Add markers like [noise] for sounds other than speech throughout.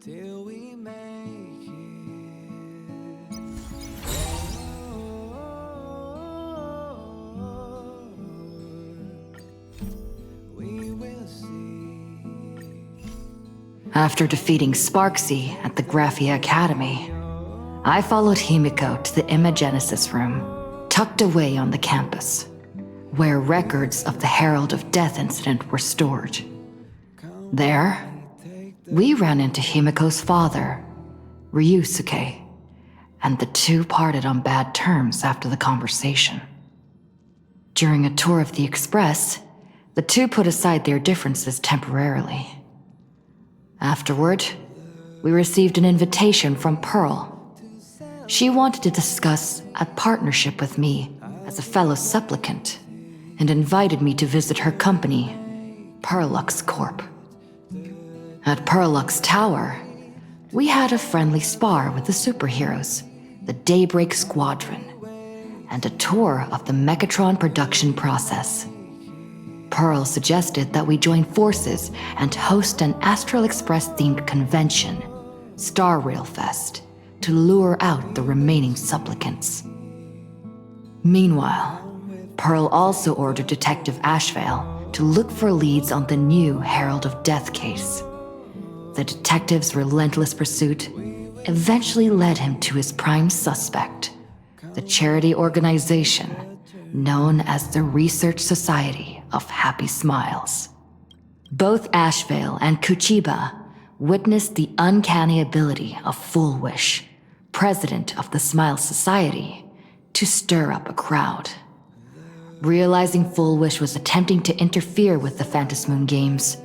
till we make it. We will see. After defeating Sparksy at the Graphia Academy, I followed Himiko to the Imagenesis room, tucked away on the campus, where records of the Herald of Death incident were stored. There, we ran into Himiko's father, Ryusuke, and the two parted on bad terms after the conversation. During a tour of the Express, the two put aside their differences temporarily. Afterward, we received an invitation from Pearl. She wanted to discuss a partnership with me as a fellow supplicant and invited me to visit her company, Perlux Corp. At Perlux Tower, we had a friendly spar with the superheroes, the Daybreak Squadron, and a tour of the Mechatron production process. Pearl suggested that we join forces and host an Astral Express-themed convention, Star Rail Fest, to lure out the remaining supplicants. Meanwhile, Pearl also ordered Detective Ashvale to look for leads on the new Herald of Death case. The detective's relentless pursuit eventually led him to his prime suspect, the charity organization known as the Research Society of Happy Smiles. Both Ashvale and Kuchiba witnessed the uncanny ability of Full Wish, president of the Smile Society, to stir up a crowd. Realizing Full Wish was attempting to interfere with the Phantasmoon Games,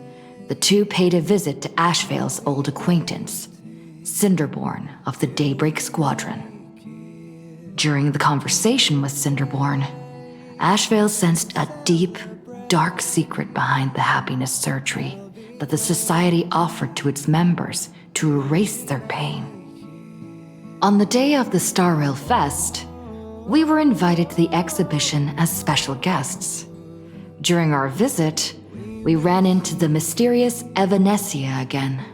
the two paid a visit to Ashvale's old acquaintance, Cinderborn of the Daybreak Squadron. During the conversation with Cinderborn, Ashvale sensed a deep, dark secret behind the happiness surgery that the society offered to its members to erase their pain. On the day of the Star Rail Fest, we were invited to the exhibition as special guests. During our visit, we ran into the mysterious Evanesia again.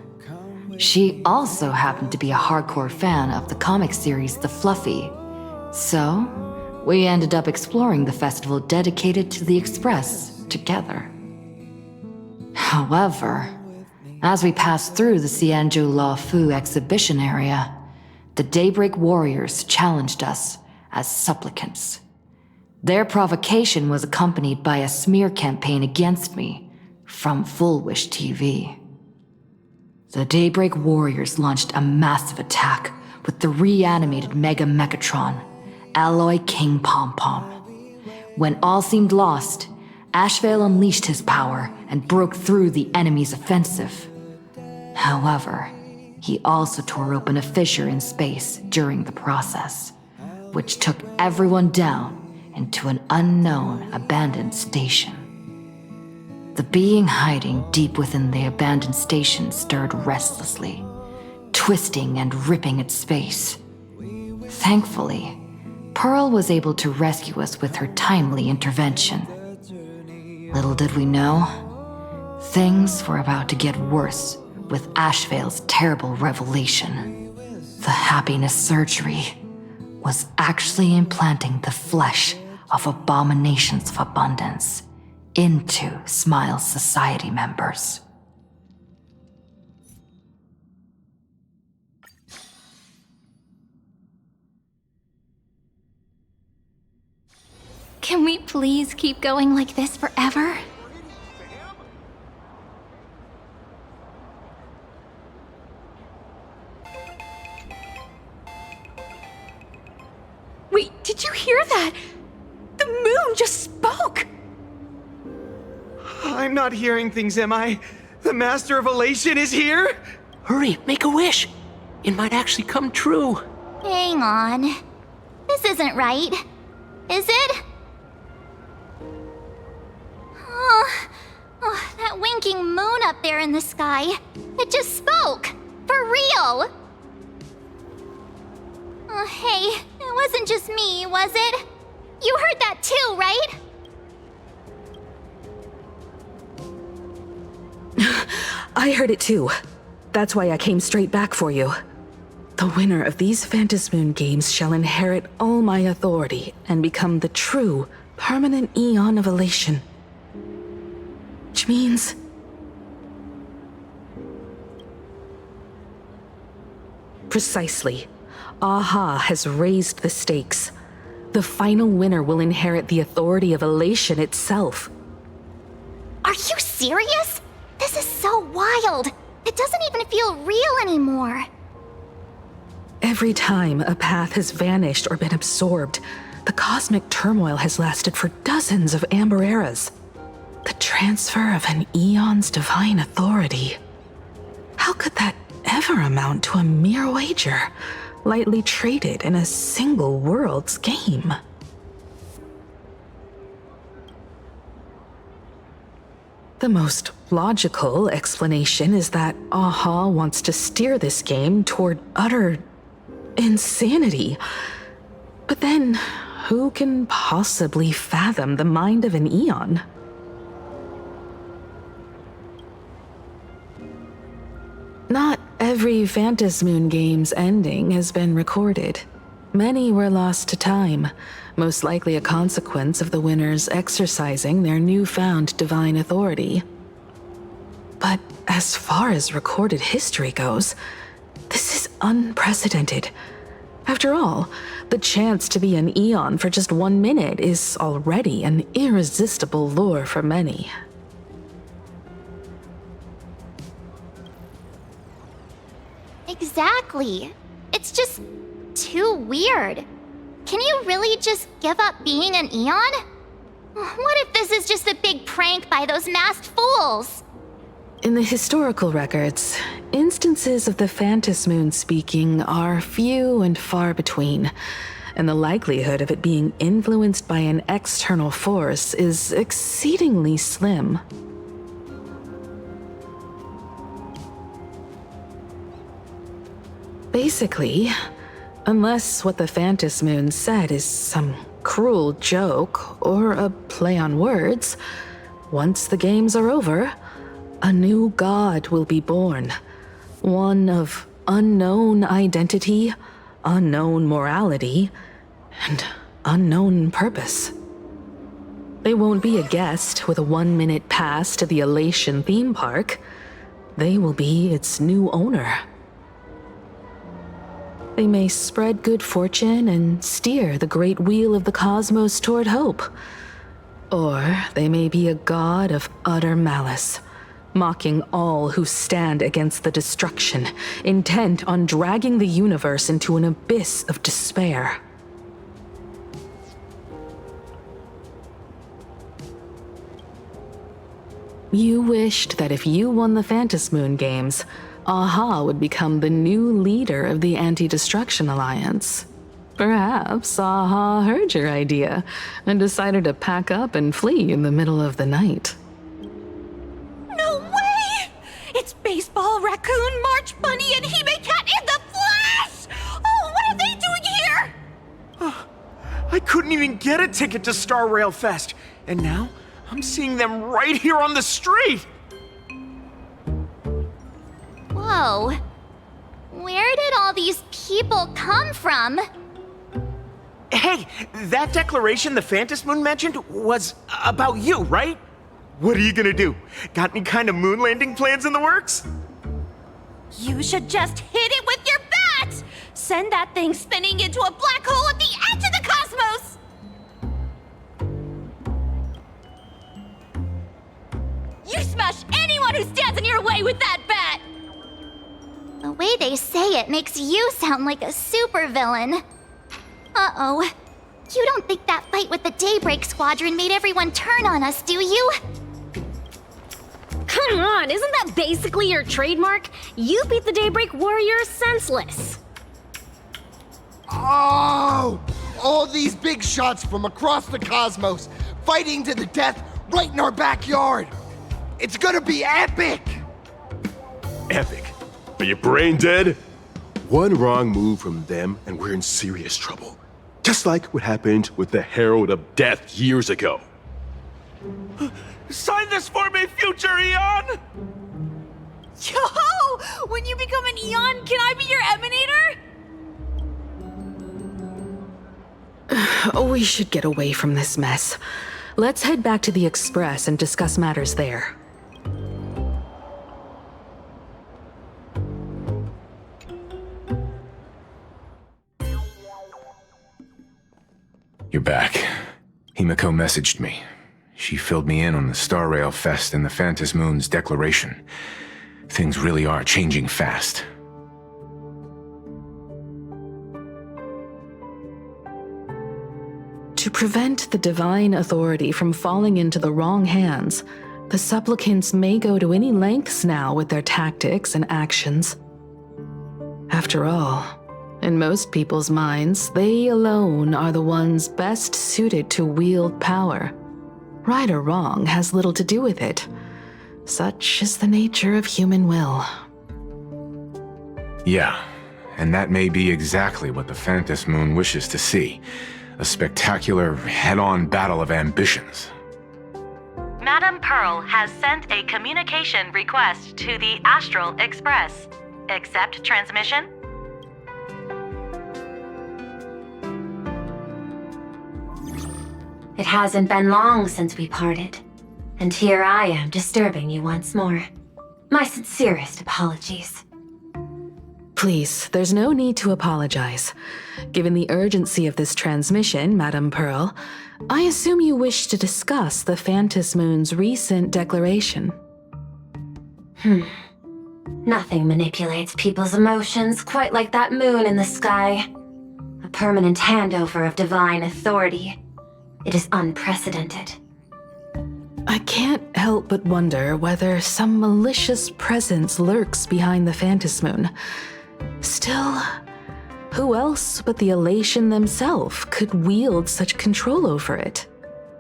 She also happened to be a hardcore fan of the comic series The Fluffy, so we ended up exploring the festival dedicated to the Express together. However, as we passed through the Xianzhou Law Fu exhibition area, the Daybreak Warriors challenged us as supplicants. Their provocation was accompanied by a smear campaign against me from Full Wish TV. The Daybreak Warriors launched a massive attack with the reanimated Mega Mechatron, Alloy King Pom Pom. When all seemed lost, Ashvale unleashed his power and broke through the enemy's offensive. However, he also tore open a fissure in space during the process, which took everyone down into an unknown abandoned station. The being hiding deep within the abandoned station stirred restlessly, twisting and ripping at space. Thankfully, Pearl was able to rescue us with her timely intervention. Little did we know, things were about to get worse with Ashvale's terrible revelation. The happiness surgery was actually implanting the flesh of abominations of abundance into Smile Society members. Can we please keep going like this forever? Wait, did you hear that? The moon just spoke! I'm not hearing things, am I? The Master of Elation is here? Hurry, make a wish. It might actually come true. Hang on. This isn't right. Is it? Oh, that winking moon up there in the sky. It just spoke. For real. Oh, hey, it wasn't just me, was it? You heard that too, right? I heard it too. That's why I came straight back for you. The winner of these Phantasmoon games shall inherit all my authority and become the true, permanent Eon of Elation. Which means... Precisely. Aha has raised the stakes. The final winner will inherit the authority of Elation itself. Are you serious? This is so wild. It doesn't even feel real anymore. Every time a path has vanished or been absorbed, the cosmic turmoil has lasted for dozens of Amber Eras. The transfer of an Eon's divine authority. How could that ever amount to a mere wager, lightly traded in a single world's game? The most logical explanation is that Aha wants to steer this game toward utter insanity. But then, who can possibly fathom the mind of an Eon? Not every Phantasmoon game's ending has been recorded. Many were lost to time, most likely a consequence of the winners exercising their newfound divine authority. But as far as recorded history goes, this is unprecedented. After all, the chance to be an Eon for just 1 minute is already an irresistible lure for many. Exactly. It's just too weird. Can you really just give up being an Eon? What if this is just a big prank by those masked fools? In the historical records, instances of the Phantasmoon speaking are few and far between, and the likelihood of it being influenced by an external force is exceedingly slim. Basically, unless what the Phantasmoon said is some cruel joke or a play on words, once the games are over, a new god will be born. One of unknown identity, unknown morality, and unknown purpose. They won't be a guest with a 1-minute pass to the Elation theme park. They will be its new owner. They may spread good fortune and steer the great wheel of the cosmos toward hope. Or they may be a god of utter malice, mocking all who stand against the destruction, intent on dragging the universe into an abyss of despair. You wished that if you won the Phantasmoon games, Aha would become the new leader of the Anti-Destruction Alliance. Perhaps Aha heard your idea and decided to pack up and flee in the middle of the night. No way! It's Baseball, Raccoon, March Bunny, and Hime Cat in the flesh! Oh, what are they doing here? I couldn't even get a ticket to Star Rail Fest, and now I'm seeing them right here on the street! Whoa. Where did all these people come from? Hey, that declaration the Phantasmoon mentioned was about you, right? What are you gonna do? Got any kind of moon landing plans in the works? You should just hit it with your bat! Send that thing spinning into a black hole at the edge of the cosmos! You smash anyone who stands in your way with that bat! The way they say it makes you sound like a supervillain. Uh-oh. You don't think that fight with the Daybreak Squadron made everyone turn on us, do you? Come on, isn't that basically your trademark? You beat the Daybreak Warriors senseless. Oh! All these big shots from across the cosmos, fighting to the death right in our backyard. It's gonna be epic! Epic? Are you brain dead? One wrong move from them and we're in serious trouble. Just like what happened with the Herald of Death years ago. Sign this for me, future Eon! Yo! When you become an Eon, can I be your Emanator? We should get away from this mess. Let's head back to the Express and discuss matters there. You're back. Himiko messaged me. She filled me in on the Star Rail Fest and the Phantom Moon's declaration. Things really are changing fast. To prevent the divine authority from falling into the wrong hands, the supplicants may go to any lengths now with their tactics and actions. After all, in most people's minds, they alone are the ones best suited to wield power. Right or wrong has little to do with it. Such is the nature of human will. Yeah, and that may be exactly what the Phantom Moon wishes to see. A spectacular, head-on battle of ambitions. Madame Pearl has sent a communication request to the Astral Express. Accept transmission? It hasn't been long since we parted, and here I am disturbing you once more. My sincerest apologies. Please, there's no need to apologize. Given the urgency of this transmission, Madame Pearl, I assume you wish to discuss the Phantom Moon's recent declaration. Nothing manipulates people's emotions quite like that moon in the sky. A permanent handover of divine authority. It is unprecedented. I can't help but wonder whether some malicious presence lurks behind the Phantom Moon. Still, who else but the Elation themselves could wield such control over it?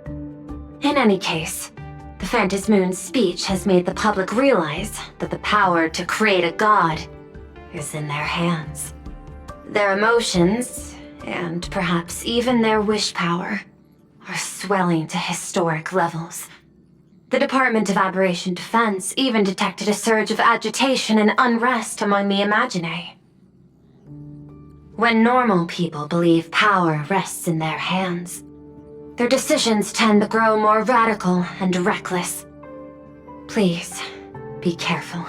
In any case, the Phantom Moon's speech has made the public realize that the power to create a god is in their hands. Their emotions, and perhaps even their wish power, are swelling to historic levels. The Department of Aberration Defense even detected a surge of agitation and unrest among the Imaginae. When normal people believe power rests in their hands, their decisions tend to grow more radical and reckless. Please, be careful,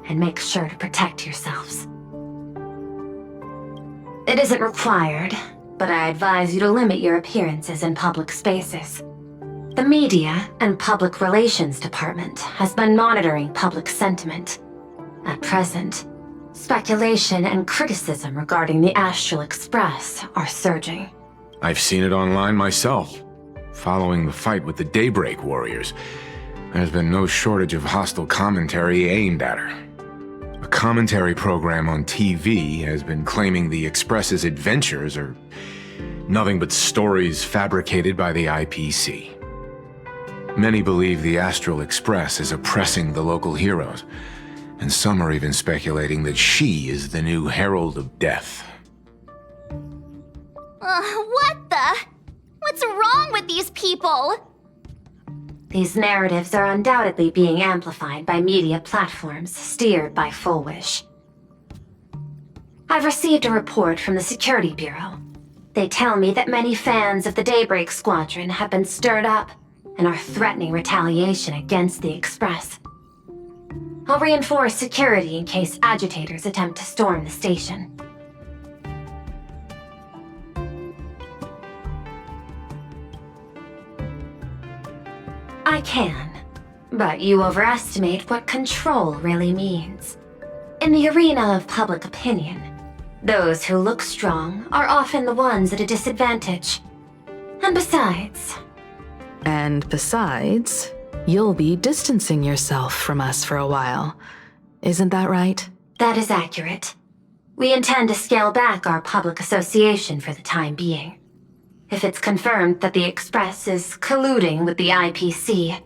and make sure to protect yourselves. It isn't required, but I advise you to limit your appearances in public spaces. The Media and Public Relations Department has been monitoring public sentiment. At present, speculation and criticism regarding the Astral Express are surging. I've seen it online myself. Following the fight with the Daybreak Warriors, there's been no shortage of hostile commentary aimed at her. A commentary program on TV has been claiming the Express's adventures are nothing but stories fabricated by the IPC. Many believe the Astral Express is oppressing the local heroes, and some are even speculating that she is the new Herald of Death. What the? What's wrong with these people? These narratives are undoubtedly being amplified by media platforms steered by Full Wish. I've received a report from the Security Bureau. They tell me that many fans of the Daybreak Squadron have been stirred up and are threatening retaliation against the Express. I'll reinforce security in case agitators attempt to storm the station. I can, but you overestimate what control really means. In the arena of public opinion, those who look strong are often the ones at a disadvantage. And besides, you'll be distancing yourself from us for a while. Isn't that right? That is accurate. We intend to scale back our public association for the time being. If it's confirmed that the Express is colluding with the IPC,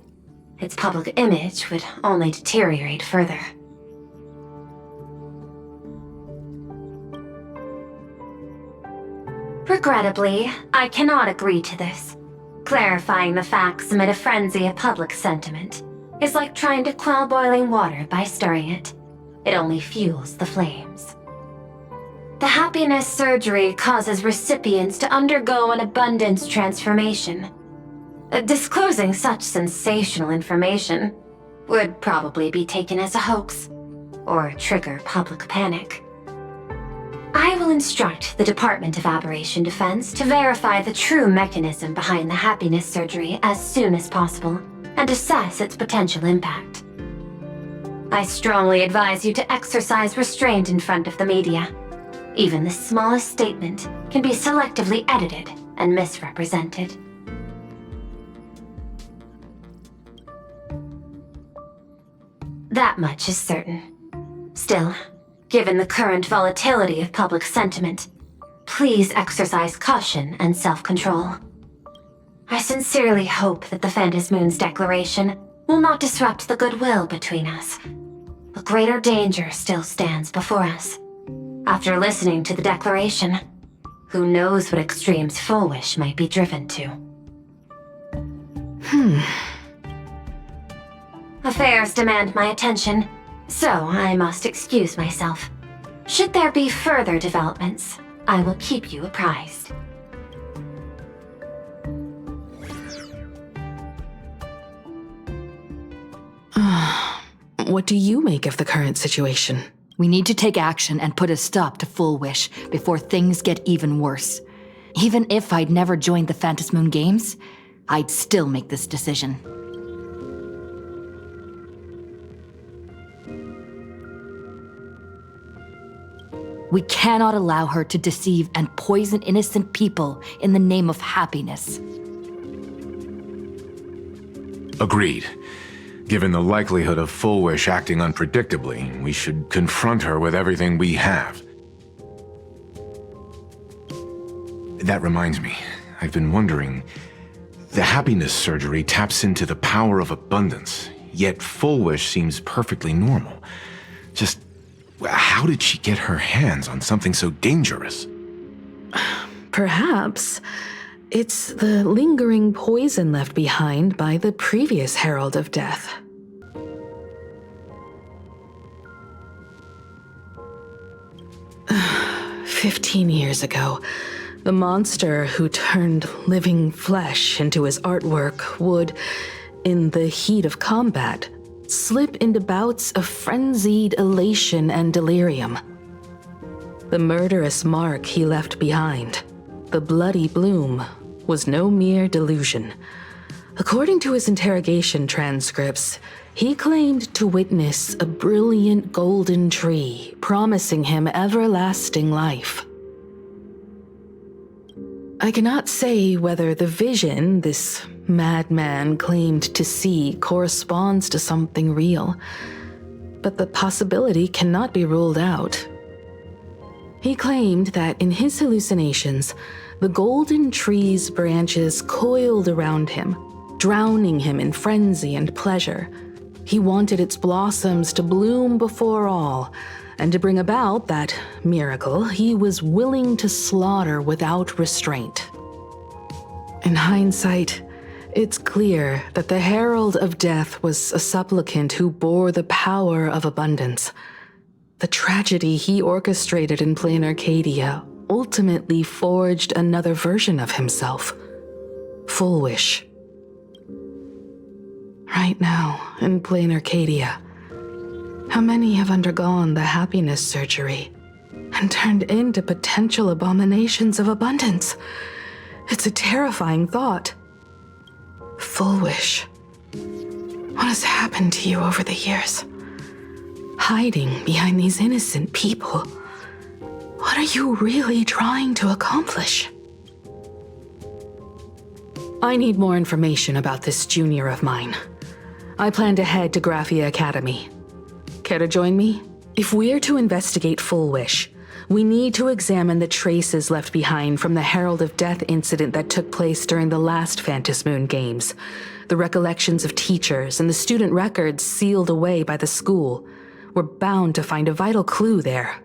its public image would only deteriorate further. Regrettably, I cannot agree to this. Clarifying the facts amid a frenzy of public sentiment is like trying to quell boiling water by stirring it. It only fuels the flames. The happiness surgery causes recipients to undergo an abundance transformation. Disclosing such sensational information would probably be taken as a hoax, or trigger public panic. I will instruct the Department of Aberration Defense to verify the true mechanism behind the happiness surgery as soon as possible, and assess its potential impact. I strongly advise you to exercise restraint in front of the media. Even the smallest statement can be selectively edited and misrepresented. That much is certain. Still, given the current volatility of public sentiment, please exercise caution and self-control. I sincerely hope that the Phantom Moon's declaration will not disrupt the goodwill between us. A greater danger still stands before us. After listening to the declaration, who knows what extremes Full Wish might be driven to. Affairs demand my attention, so I must excuse myself. Should there be further developments, I will keep you apprised. What do you make of the current situation? We need to take action and put a stop to Full Wish before things get even worse. Even if I'd never joined the Phantom Moon Games, I'd still make this decision. We cannot allow her to deceive and poison innocent people in the name of happiness. Agreed. Given the likelihood of Full Wish acting unpredictably, we should confront her with everything we have. That reminds me, I've been wondering, the happiness surgery taps into the power of abundance, yet Full Wish seems perfectly normal. Just, how did she get her hands on something so dangerous? Perhaps it's the lingering poison left behind by the previous Herald of Death. [sighs] 15 years ago, the monster who turned living flesh into his artwork would, in the heat of combat, slip into bouts of frenzied elation and delirium. The murderous mark he left behind, the bloody bloom, was no mere delusion. According to his interrogation transcripts, he claimed to witness a brilliant golden tree promising him everlasting life. I cannot say whether the vision this madman claimed to see corresponds to something real, but the possibility cannot be ruled out. He claimed that in his hallucinations, the golden tree's branches coiled around him, drowning him in frenzy and pleasure. He wanted its blossoms to bloom before all, and to bring about that miracle, he was willing to slaughter without restraint. In hindsight, it's clear that the Herald of Death was a supplicant who bore the power of abundance. The tragedy he orchestrated in Plain Arcadia ultimately forged another version of himself, Full Wish. Right now, in Plain Arcadia, how many have undergone the happiness surgery and turned into potential abominations of abundance? It's a terrifying thought. Full Wish, what has happened to you over the years? Hiding behind these innocent people, what are you really trying to accomplish? I need more information about this junior of mine. I plan to head to Graphia Academy. Care to join me? If we're to investigate Full Wish, we need to examine the traces left behind from the Herald of Death incident that took place during the last Phantom Moon Games, the recollections of teachers and the student records sealed away by the school. We're bound to find a vital clue there.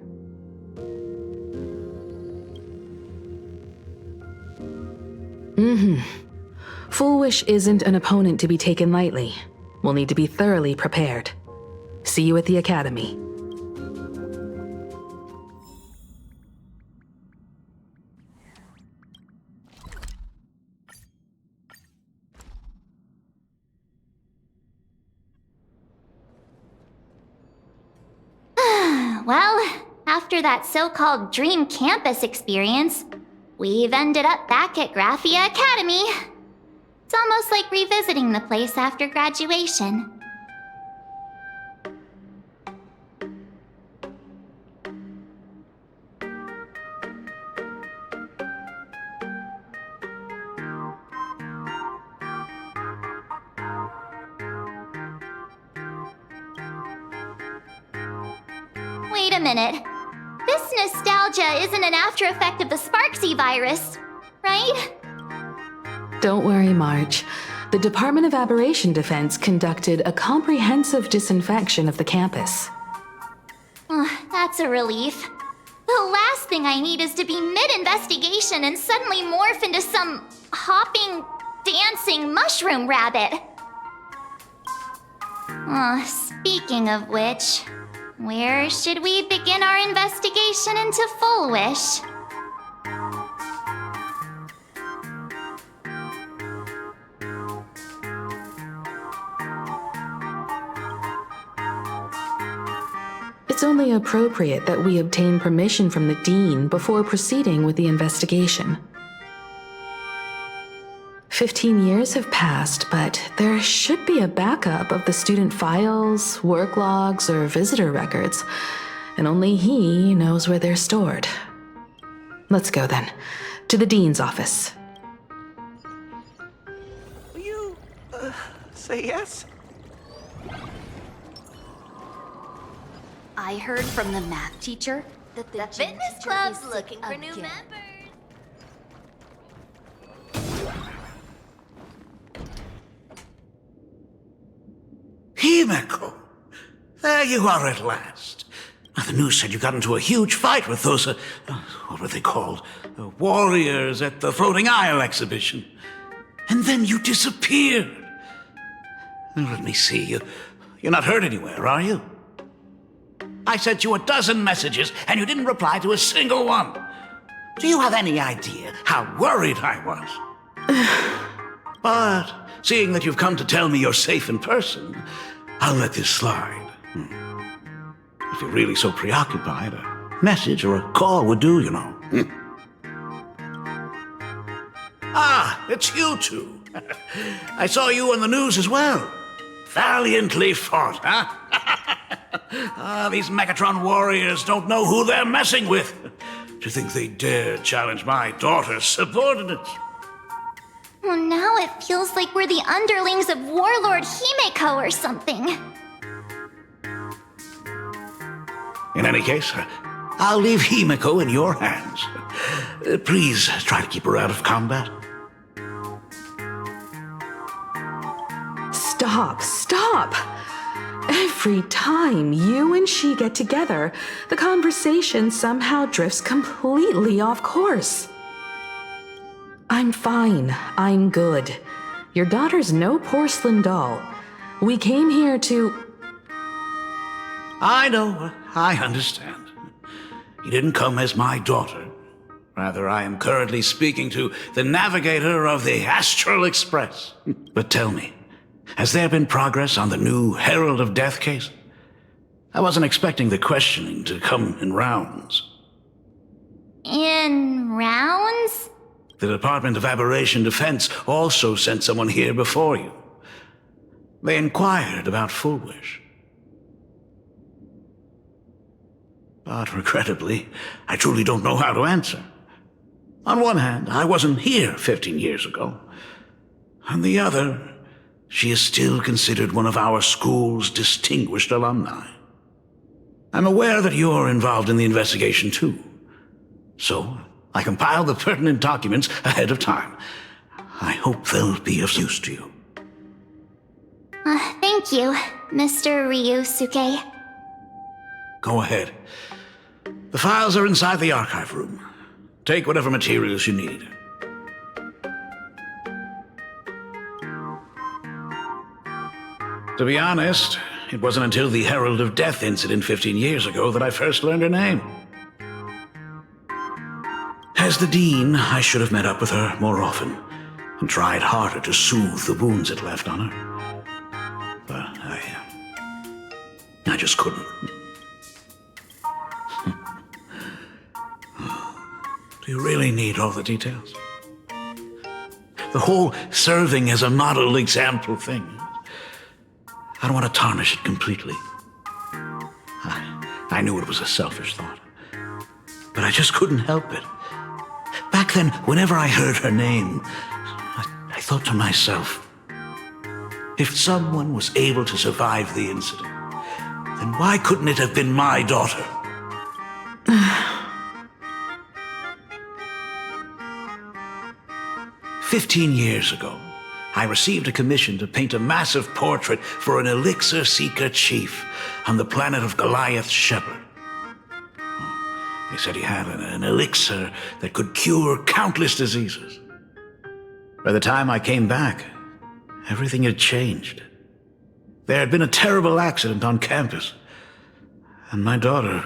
Full Wish isn't an opponent to be taken lightly. We'll need to be thoroughly prepared. See you at the academy. Well, after that so-called dream campus experience, we've ended up back at Graphia Academy. It's almost like revisiting the place after graduation. Wait a minute. This nostalgia isn't an after effect of the Sparksy virus, right? Don't worry, Marge. The Department of Aberration Defense conducted a comprehensive disinfection of the campus. That's a relief. The last thing I need is to be mid-investigation and suddenly morph into some hopping, dancing mushroom rabbit. Speaking of which, where should we begin our investigation into Full Wish? It's only appropriate that we obtain permission from the Dean before proceeding with the investigation. 15 years have passed, but there should be a backup of the student files, work logs, or visitor records, and only he knows where they're stored. Let's go then, to the Dean's office. Will you, say yes? I heard from the math teacher that the fitness club's looking for new members. Himeko! There you are at last. Now, the news said you got into a huge fight with those, what were they called? Warriors at the Floating Isle exhibition. And then you disappeared. Let me see. You're not hurt anywhere, are you? I sent you a dozen messages, and you didn't reply to a single one. Do you have any idea how worried I was? But seeing that you've come to tell me you're safe in person, I'll let this slide. If you're really so preoccupied, a message or a call would do, you know. Ah, it's you two. I saw you on the news as well. Valiantly fought, huh? These Megatron warriors don't know who they're messing with. To think they dare challenge my daughter's subordinates. Well, now it feels like we're the underlings of Warlord Himeko or something. In any case, I'll leave Himeko in your hands. Please try to keep her out of combat. Stop! Every time you and she get together, the conversation somehow drifts completely off course. I'm fine. I'm good. Your daughter's no porcelain doll. We came here to... I know. I understand. You didn't come as my daughter. Rather, I am currently speaking to the navigator of the Astral Express. But tell me, has there been progress on the new Herald of Death case? I wasn't expecting the questioning to come in rounds. In rounds? The Department of Aberration Defense also sent someone here before you. They inquired about Full Wish. But regrettably, I truly don't know how to answer. On one hand, I wasn't here 15 years ago. On the other, she is still considered one of our school's distinguished alumni. I'm aware that you're involved in the investigation too. So, I compiled the pertinent documents ahead of time. I hope they'll be of use to you. Thank you, Mr. Ryusuke. Go ahead. The files are inside the archive room. Take whatever materials you need. To be honest, it wasn't until the Herald of Death incident 15 years ago that I first learned her name. As the Dean, I should have met up with her more often and tried harder to soothe the wounds it left on her. But I just couldn't. Do you really need all the details? The whole serving as a model example thing. I don't want to tarnish it completely. I knew it was a selfish thought, but I just couldn't help it. Back then, whenever I heard her name, I thought to myself, if someone was able to survive the incident, then why couldn't it have been my daughter? 15 years ago, I received a commission to paint a massive portrait for an elixir seeker chief on the planet of Goliath's Shepherd. They said he had an elixir that could cure countless diseases. By the time I came back, everything had changed. There had been a terrible accident on campus, and my daughter...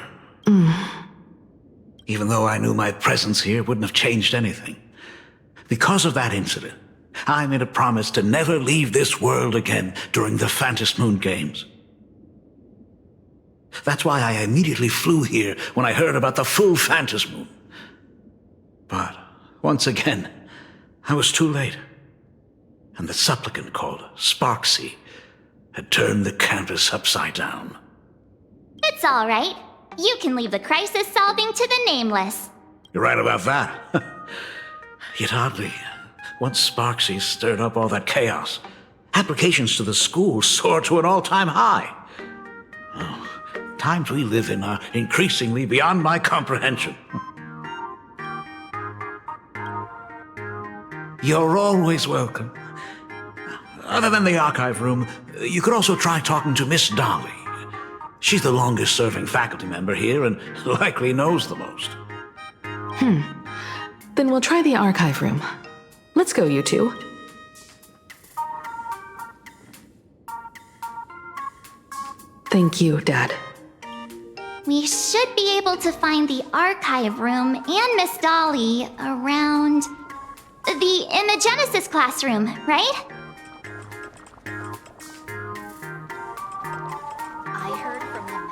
Even though I knew my presence here wouldn't have changed anything. Because of that incident, I made a promise to never leave this world again during the Phantom Moon Games. That's why I immediately flew here when I heard about the full Phantom Moon. But once again, I was too late. And the supplicant called Sparksy had turned the campus upside down. It's all right. You can leave the crisis solving to the Nameless. You're right about that. Yet oddly, once Sparksy stirred up all that chaos, applications to the school soared to an all-time high. Oh, times we live in are increasingly beyond my comprehension. You're always welcome. Other than the archive room, you could also try talking to Miss Dolly. She's the longest-serving faculty member here and likely knows the most. Then we'll try the archive room. Let's go, you two. Thank you, Dad. We should be able to find the archive room and Miss Dolly around in the Genesis classroom, right? I heard from the map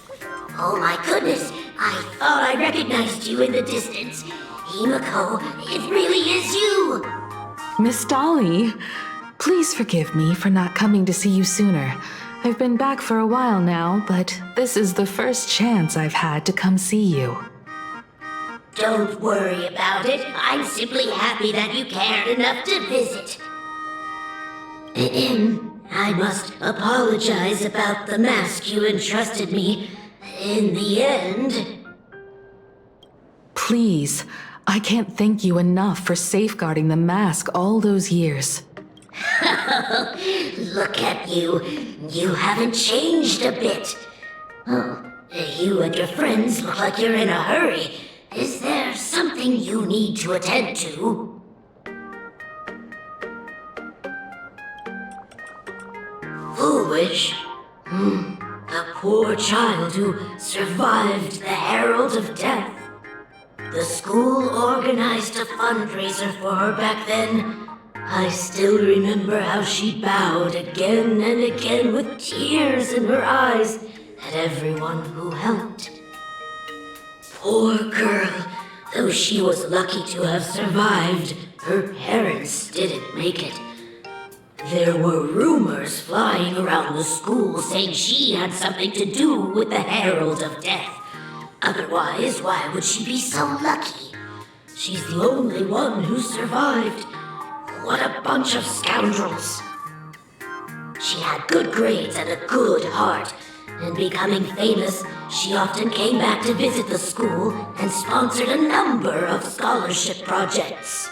teacher. Oh my goodness, I thought I recognized you in the distance. Himiko, it really is you! Miss Dolly, please forgive me for not coming to see you sooner. I've been back for a while now, but this is the first chance I've had to come see you. Don't worry about it. I'm simply happy that you cared enough to visit. I must apologize about the mask you entrusted me. In the end... Please, I can't thank you enough for safeguarding the mask all those years. Look at you. You haven't changed a bit. Oh, you and your friends look like you're in a hurry. Is there something you need to attend to? Foolish? A poor child who survived the Herald of Death. The school organized a fundraiser for her back then. I still remember how she bowed again and again with tears in her eyes at everyone who helped. Poor girl, though she was lucky to have survived, her parents didn't make it. There were rumors flying around the school saying she had something to do with the Herald of Death. Otherwise, why would she be so lucky? She's the only one who survived. What a bunch of scoundrels. She had good grades and a good heart, and becoming famous, she often came back to visit the school and sponsored a number of scholarship projects.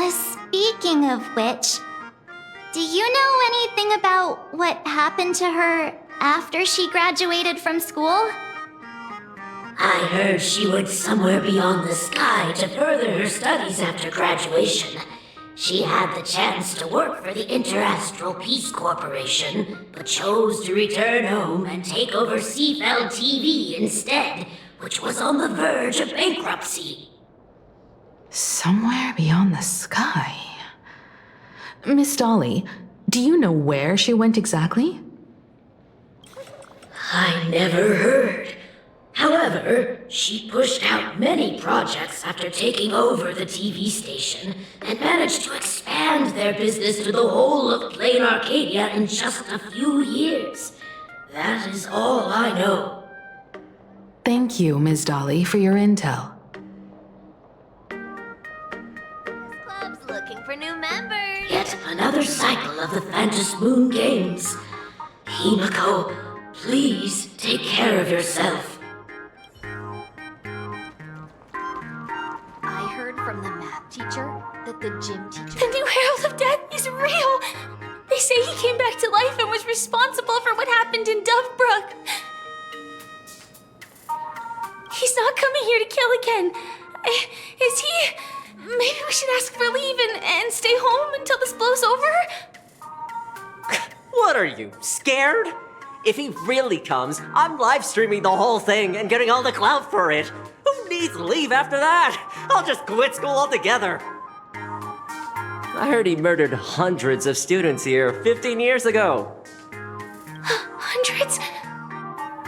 Speaking of which, do you know anything about what happened to her after she graduated from school? I heard she went somewhere beyond the sky to further her studies after graduation. She had the chance to work for the Interastral Peace Corporation, but chose to return home and take over Seafeld TV instead, which was on the verge of bankruptcy. Somewhere beyond the sky. Miss Dolly, do you know where she went exactly? I never heard. However, she pushed out many projects after taking over the TV station and managed to expand their business to the whole of Plain Arcadia in just a few years. That is all I know. Thank you, Ms. Dolly, for your intel. This club's looking for new members. Yet another cycle of the Phantom Moon Games. Himiko, please take care of yourself. I heard from the math teacher that the gym teacher... The new Herald of Death is real! They say he came back to life and was responsible for what happened in Dovebrook. He's not coming here to kill again. Is he? Maybe we should ask for leave and stay home until this blows over? What are you, scared? If he really comes, I'm live streaming the whole thing and getting all the clout for it. Who needs leave after that? I'll just quit school altogether. I heard he murdered hundreds of students here 15 years ago. Hundreds?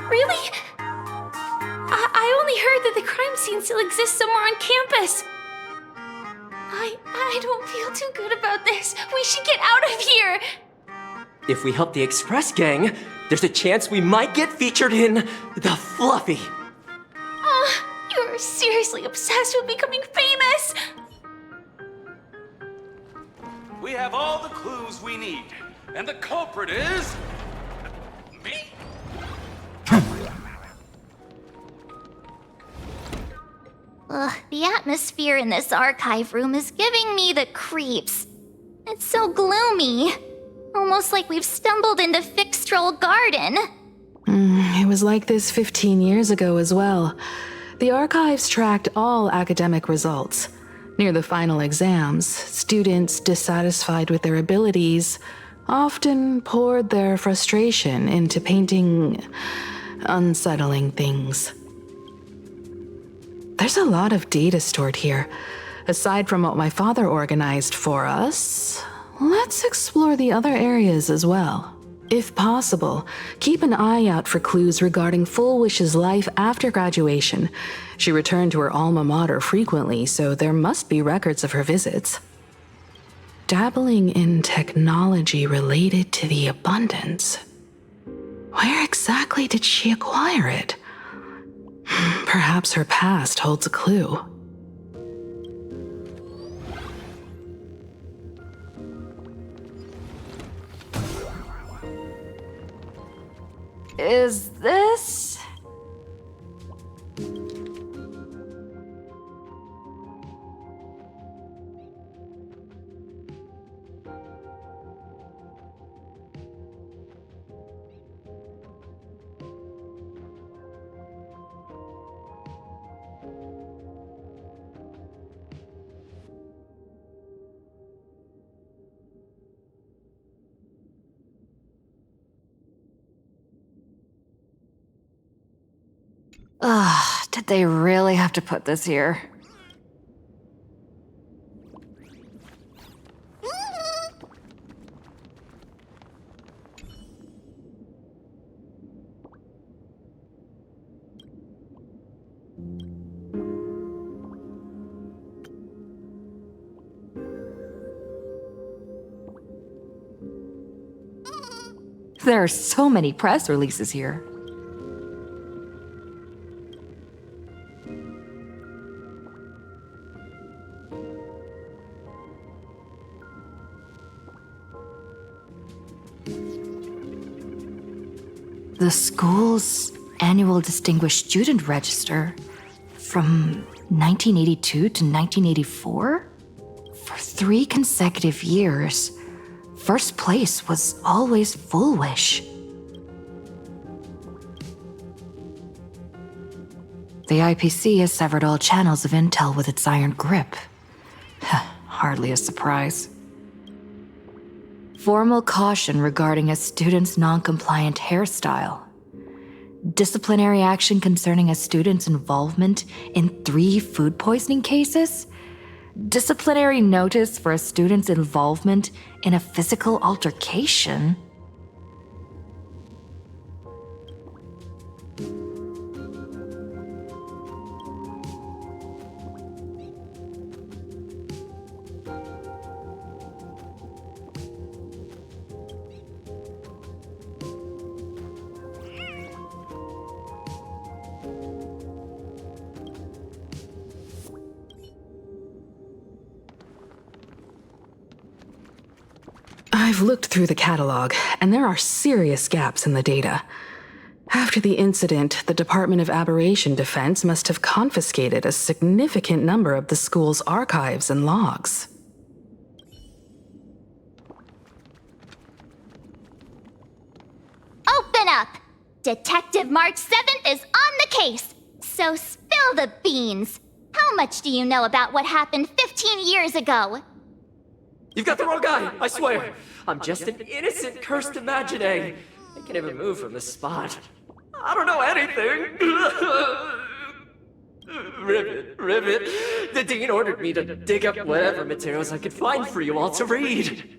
Really? I only heard that the crime scene still exists somewhere on campus. I don't feel too good about this. We should get out of here. If we help the Express Gang, there's a chance we might get featured in The Fluffy. You're seriously obsessed with becoming famous. We have all the clues we need, and the culprit is... me? Ugh, the atmosphere in this archive room is giving me the creeps. It's so gloomy. Almost like we've stumbled into Fixtroll Garden. It was like this 15 years ago as well. The archives tracked all academic results. Near the final exams, students dissatisfied with their abilities often poured their frustration into painting unsettling things. There's a lot of data stored here. Aside from what my father organized for us, let's explore the other areas as well. If possible, keep an eye out for clues regarding Full Wish's life after graduation. She returned to her alma mater frequently, so there must be records of her visits. Dabbling in technology related to the abundance. Where exactly did she acquire it? Perhaps her past holds a clue. Is this? Ugh, did they really have to put this here? There are so many press releases here. The school's annual Distinguished Student Register from 1982 to 1984? For 3 consecutive years, first place was always Full Wish. The IPC has severed all channels of intel with its iron grip. hardly a surprise. Formal caution regarding a student's non-compliant hairstyle. Disciplinary action concerning a student's involvement in 3 food poisoning cases. Disciplinary notice for a student's involvement in a physical altercation. I've looked through the catalog, and there are serious gaps in the data. After the incident, the Department of Aberration Defense must have confiscated a significant number of the school's archives and logs. Open up! Detective March 7th is on the case! So spill the beans! How much do you know about what happened 15 years ago? You've got the wrong guy, I swear. I'm just an innocent, cursed imaginary. I can't even move from this spot. I don't know anything. Ribbit. The dean ordered me to dig up whatever materials I could find for you all to read.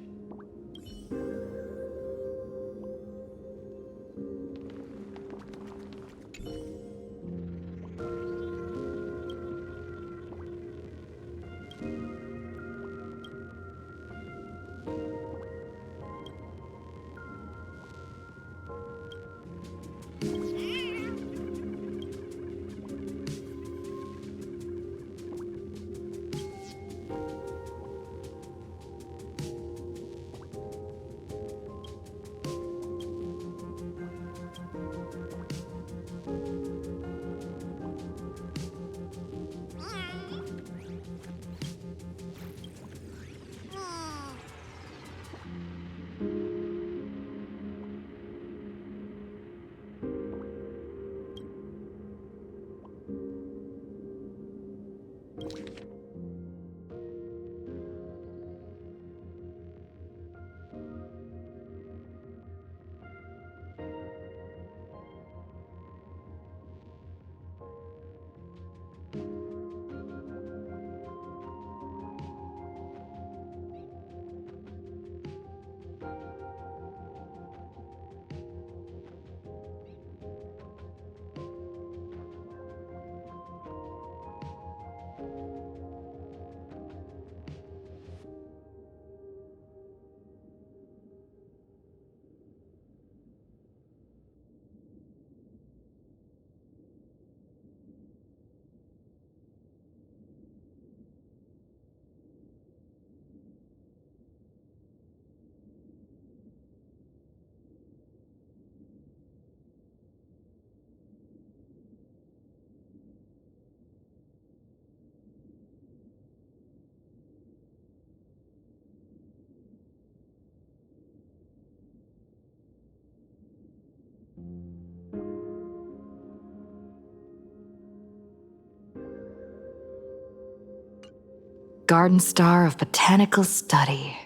Garden Star of Botanical Study.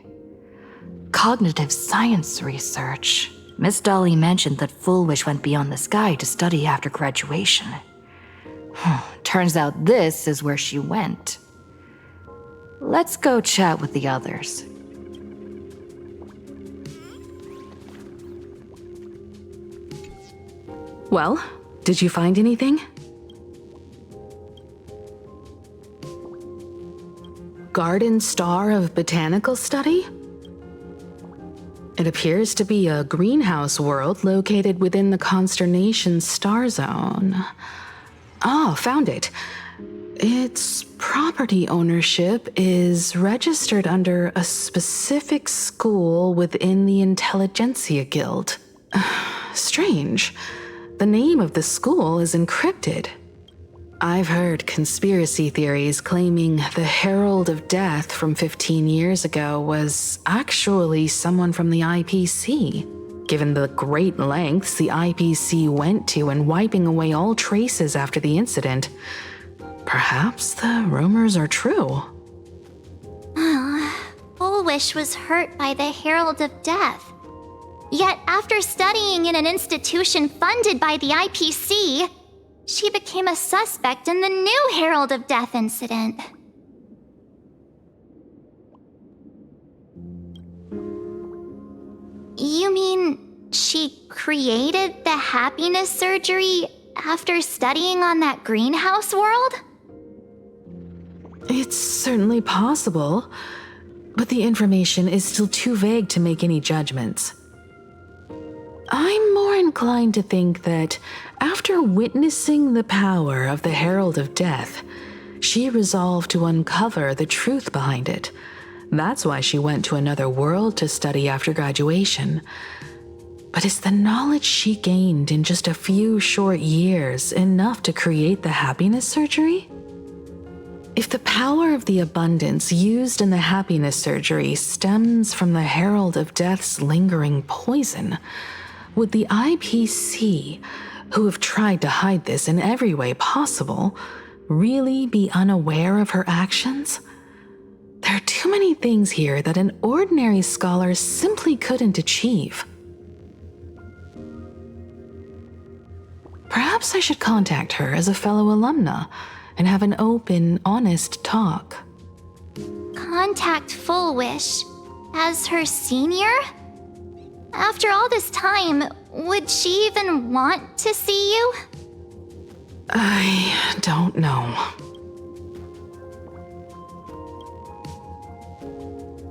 Cognitive Science Research. Miss Dolly mentioned that Fullwish went beyond the sky to study after graduation. Turns out this is where she went. Let's go chat with the others. Well, did you find anything? Garden Star of Botanical Study? It appears to be a greenhouse world located within the Consternation Star Zone. Oh, found it. Its property ownership is registered under a specific school within the Intelligentsia Guild. Strange. The name of the school is encrypted. I've heard conspiracy theories claiming the Herald of Death from 15 years ago was actually someone from the IPC, given the great lengths the IPC went to in wiping away all traces after the incident. Perhaps the rumors are true. Fullwish was hurt by the Herald of Death. Yet, after studying in an institution funded by the IPC, she became a suspect in the new Herald of Death incident. You mean she created the happiness surgery after studying on that greenhouse world? It's certainly possible, but the information is still too vague to make any judgments. I'm more inclined to think that after witnessing the power of the Herald of Death, she resolved to uncover the truth behind it. That's why she went to another world to study after graduation. But is the knowledge she gained in just a few short years enough to create the happiness surgery? If the power of the abundance used in the happiness surgery stems from the Herald of Death's lingering poison, would the IPC, who have tried to hide this in every way possible, really be unaware of her actions? There are too many things here that an ordinary scholar simply couldn't achieve. Perhaps I should contact her as a fellow alumna and have an open, honest talk. Contact Fullwish as her senior? After all this time, would she even want to see you? I don't know.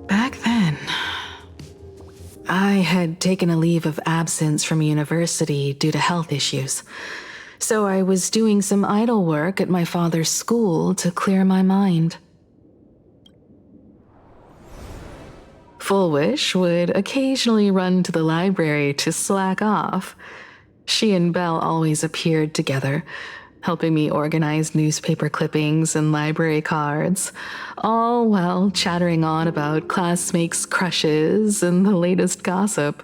Back then, I had taken a leave of absence from university due to health issues, so I was doing some idle work at my father's school to clear my mind. Fullwish would occasionally run to the library to slack off. She and Belle always appeared together, helping me organize newspaper clippings and library cards, all while chattering on about classmates' crushes and the latest gossip.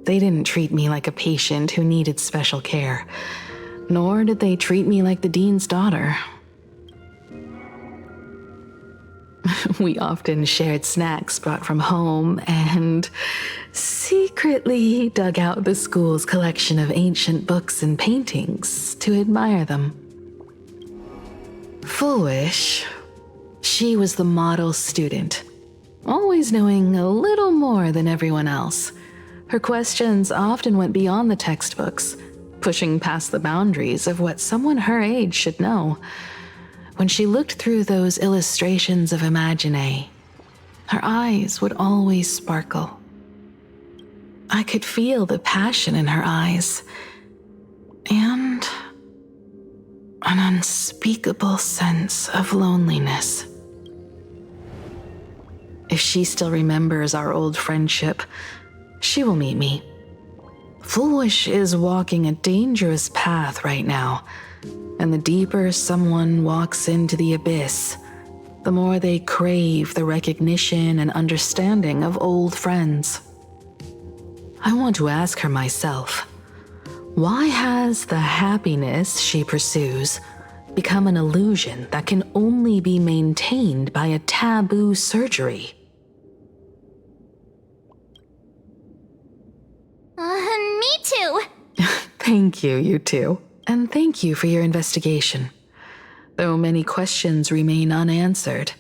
They didn't treat me like a patient who needed special care, nor did they treat me like the dean's daughter. We often shared snacks brought from home and secretly dug out the school's collection of ancient books and paintings to admire them. Fullwish, she was the model student, always knowing a little more than everyone else. Her questions often went beyond the textbooks, pushing past the boundaries of what someone her age should know. When she looked through those illustrations of Imagine, her eyes would always sparkle. I could feel the passion in her eyes, and an unspeakable sense of loneliness. If she still remembers our old friendship, she will meet me. Fullwish is walking a dangerous path right now, and the deeper someone walks into the abyss, the more they crave the recognition and understanding of old friends. I want to ask her myself, why has the happiness she pursues become an illusion that can only be maintained by a taboo surgery? Me too. Thank you, you two. And thank you for your investigation. Though many questions remain unanswered,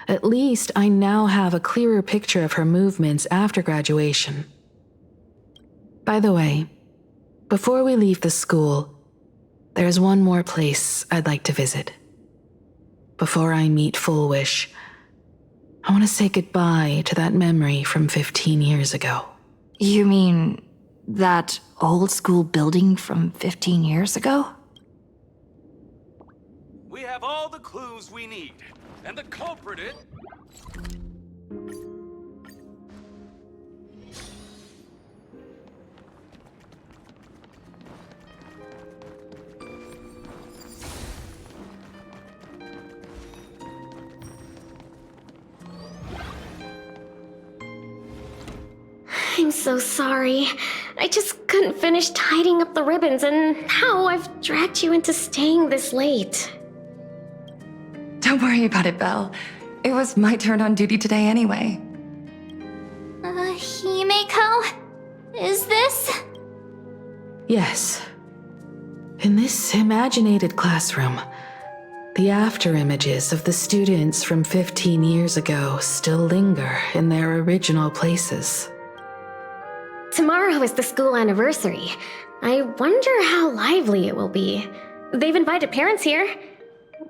at least I now have a clearer picture of her movements after graduation. By the way, before we leave the school, there's one more place I'd like to visit. Before I meet Fullwish, I want to say goodbye to that memory from 15 years ago. You mean that old school building from 15 years ago? We have all the clues we need, and the culprit is... I'm so sorry. I just couldn't finish tidying up the ribbons, and now I've dragged you into staying this late. Don't worry about it, Belle. It was my turn on duty today anyway. Himeko? Is this? Yes. In this imaginated classroom, the after images of the students from 15 years ago still linger in their original places. Tomorrow is the school anniversary. I wonder how lively it will be. They've invited parents here.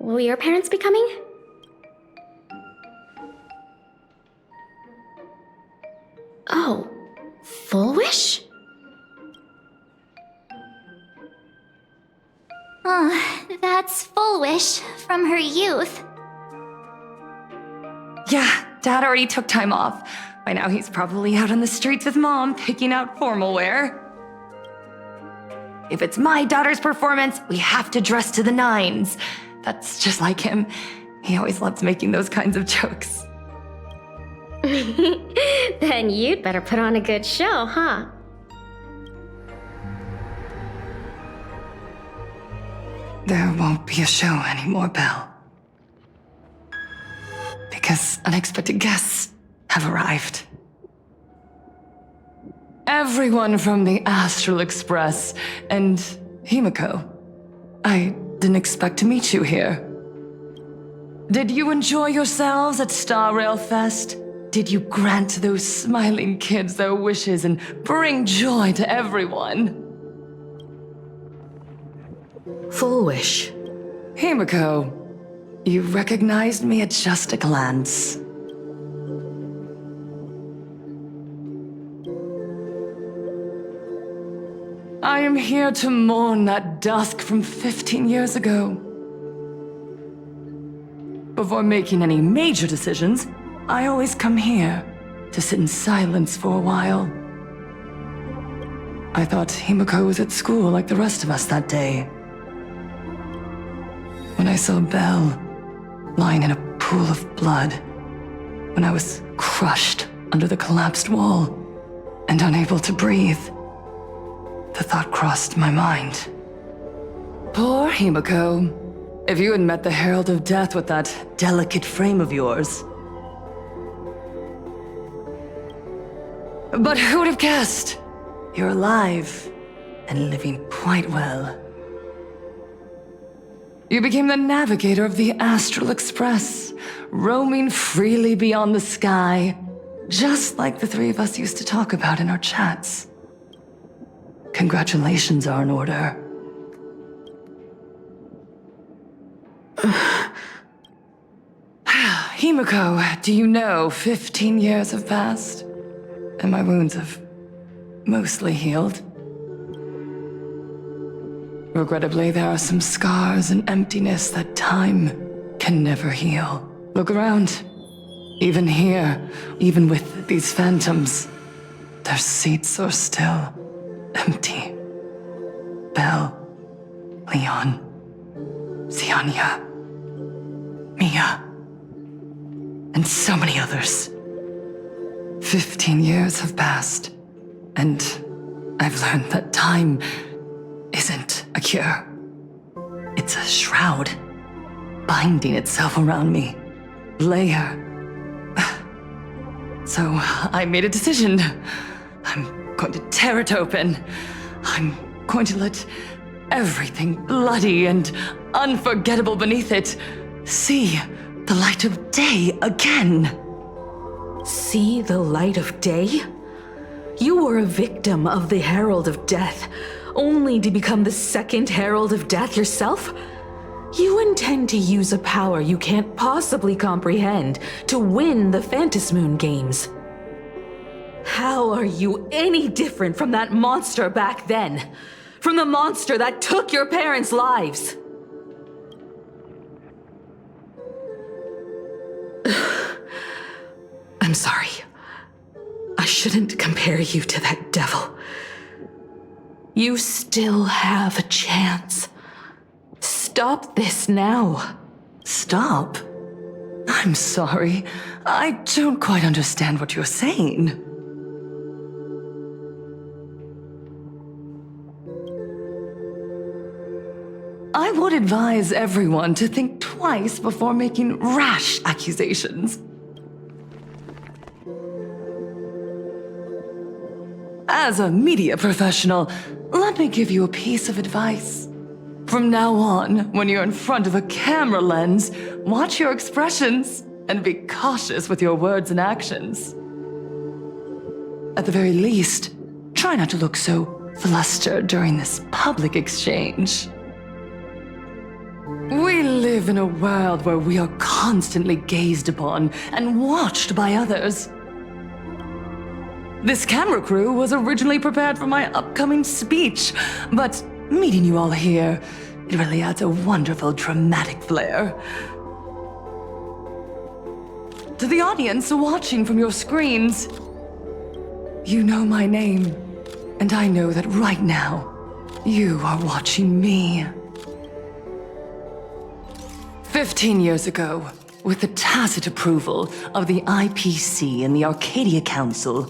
Will your parents be coming? Oh, Full Wish? That's Full Wish from her youth. Yeah, Dad already took time off. By now he's probably out on the streets with Mom, picking out formal wear. If it's my daughter's performance, we have to dress to the nines. That's just like him. He always loves making those kinds of jokes. Then you'd better put on a good show, huh? There won't be a show anymore, Belle. Because unexpected guests have arrived. Everyone from the Astral Express and Himeko. I didn't expect to meet you here. Did you enjoy yourselves at Star Rail Fest? Did you grant those smiling kids their wishes and bring joy to everyone? Full Wish. Himeko, you recognized me at just a glance. I am here to mourn that dusk from 15 years ago. Before making any major decisions, I always come here to sit in silence for a while. I thought Himeko was at school like the rest of us that day. When I saw Belle lying in a pool of blood, when I was crushed under the collapsed wall and unable to breathe, the thought crossed my mind. Poor Himeko. If you had met the Herald of Death with that delicate frame of yours. But who would have guessed? You're alive and living quite well. You became the navigator of the Astral Express, roaming freely beyond the sky, just like the three of us used to talk about in our chats. Congratulations are in order. Himeko, do you know 15 years have passed? And my wounds have mostly healed. Regrettably, there are some scars and emptiness that time can never heal. Look around. Even here, even with these phantoms, their seats are still empty. Belle, Leon, Ziania, Mia, and so many others. 15 years have passed, and I've learned that time isn't a cure. It's a shroud, binding itself around me, layer. So I made a decision. I'm going to tear it open. I'm going to let everything bloody and unforgettable beneath it see the light of day again. See the light of day? You were a victim of the Herald of Death, only to become the second Herald of Death yourself? You intend to use a power you can't possibly comprehend to win the Phantasmoon games. How are you any different from that monster back then? From the monster that took your parents' lives? I'm sorry. I shouldn't compare you to that devil. You still have a chance. Stop this now. Stop? I'm sorry. I don't quite understand what you're saying. I would advise everyone to think twice before making rash accusations. As a media professional, let me give you a piece of advice. From now on, when you're in front of a camera lens, watch your expressions and be cautious with your words and actions. At the very least, try not to look so flustered during this public exchange. We live in a world where we are constantly gazed upon and watched by others. This camera crew was originally prepared for my upcoming speech, but meeting you all here, it really adds a wonderful dramatic flair. To the audience watching from your screens, you know my name, and I know that right now, you are watching me. 15 years ago, with the tacit approval of the IPC and the Arcadia Council,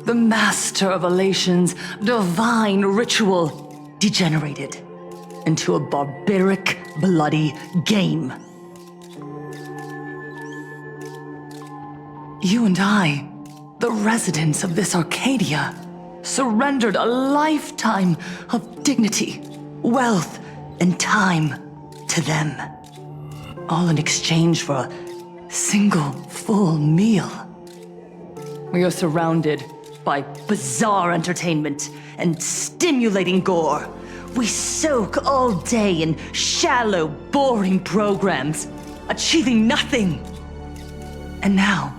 the Master of Elation's divine ritual degenerated into a barbaric, bloody game. You and I, the residents of this Arcadia, surrendered a lifetime of dignity, wealth, and time to them, all in exchange for a single full meal. We are surrounded by bizarre entertainment and stimulating gore. We soak all day in shallow, boring programs, achieving nothing. And now,